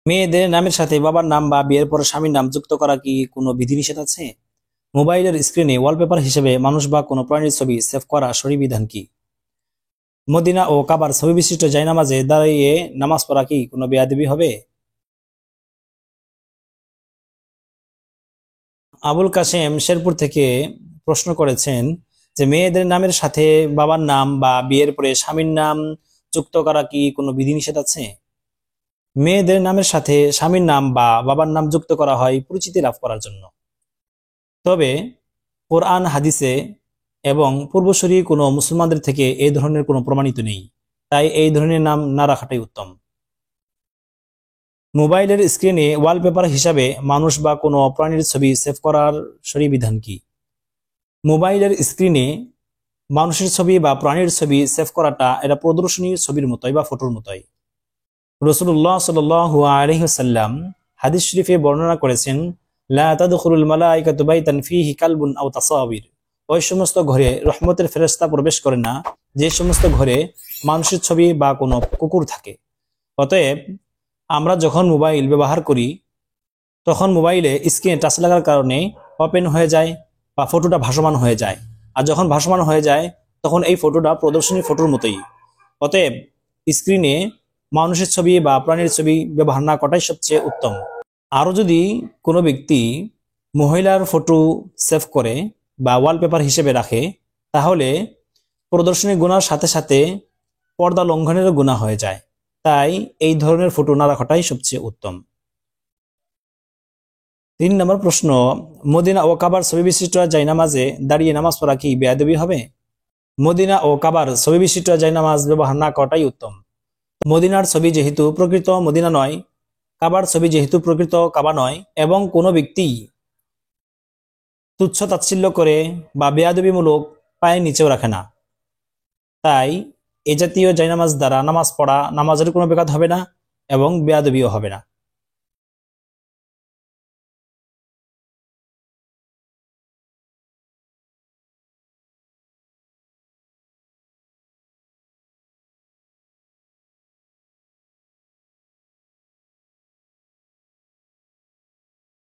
মেয়েদের নামের সাথে বাবার নাম বা বিয়ের পর স্বামীর নাম যুক্ত করা কি কোনো বিধিনিষেধ আছে? মোবাইলের স্ক্রিনে ওয়ালপেপার হিসেবে মানুষ বা কোনো প্রাণীর ছবি সেভ করা শরীয়ী বিধান কি? মদিনা ও কাবার ছবি বিশিষ্ট জায়নামাজে দাঁড়িয়ে নামাজ পড়া কি কোনো বেয়াদবি হবে? আবুল কাশেম শেরপুর থেকে প্রশ্ন করেছেন যে মেয়েদের নামের সাথে বাবার নাম বা বিয়ের পরে স্বামীর নাম যুক্ত করা কি কোনো বিধিনিষেধ আছে? মেয়েদের নামের সাথে স্বামীর নাম বা বাবার নাম যুক্ত করা হয় পরিচিতি লাভ করার জন্য। তবে কোরআন হাদিসে এবং পূর্বসূরি কোনো মুসলমানদের থেকে এই ধরনের কোনো প্রমাণিত নেই, তাই এই ধরনের নাম না রাখাটাই উত্তম। মোবাইলের স্ক্রিনে ওয়ালপেপার হিসাবে মানুষ বা কোনো প্রাণীর ছবি সেভ করার শরীয়ী বিধান কি? মোবাইলের স্ক্রিনে মানুষের ছবি বা প্রাণীর ছবি সেভ করাটা এটা প্রদর্শনীর ছবির মতোই বা ফটোর মতোই। রাসূলুল্লাহ সাল্লাল্লাহু আলাইহি ওয়াসাল্লাম হাদিস শরীফে বর্ণনা করেছেন, লা তাদখুলুল মালাইকাতু বাইতান ফীহি কালবুন আও তাসাবির। ওই সমস্ত ঘরে রহমতের ফেরেশতা প্রবেশ করে না যে সমস্ত ঘরে মানুষের ছবি বা কোনো কুকুর থাকে। অতএব আমরা যখন মোবাইল ব্যবহার করি তখন মোবাইলে স্ক্রিনে টাচ লাগার কারণে ওপেন হয়ে যায় বা ফটোটা ভাসমান হয়ে যায়। আর যখন ভাসমান হয়ে যায় তখন এই ফটোটা প্রদর্শনী ফটোর মতোই। অতএব স্ক্রিনে মানুষের ছবি বা প্রাণীর ছবি ব্যবহার না করাটাই সবচেয়ে উত্তম। আরও যদি কোনো ব্যক্তি মহিলার ফটো সেভ করে বা ওয়ালপেপার হিসেবে রাখে তাহলে প্রদর্শনী গুনার সাথে সাথে পর্দা লঙ্ঘনেরও গুনাহ হয়ে যায়। তাই এই ধরনের ফটো না রাখাটাই সবচেয়ে উত্তম। ৩ নম্বর প্রশ্ন, মদিনা ও কাবার ছবি বিশিষ্ট জায়নামাজে দাঁড়িয়ে নামাজ পড়া কি বেয়াদবি হবে? মদিনা ও কাবার ছবি বিশিষ্ট জায়নামাজ ব্যবহার না করাটাই উত্তম। মদিনার ছবি যেহেতু প্রকৃত মদিনা নয়, কাবার ছবি যেহেতু প্রকৃত কাবা নয়, এবং কোনো ব্যক্তি তুচ্ছ তাচ্ছিল্য করে বা বেয়াদবিমূলক পায়ের নিচেও রাখে না, তাই এ জাতীয় জায়নামাজ দ্বারা নামাজ পড়া নামাজের কোনো ব্যাঘাত হবে না এবং বেয়াদবিও হবে না।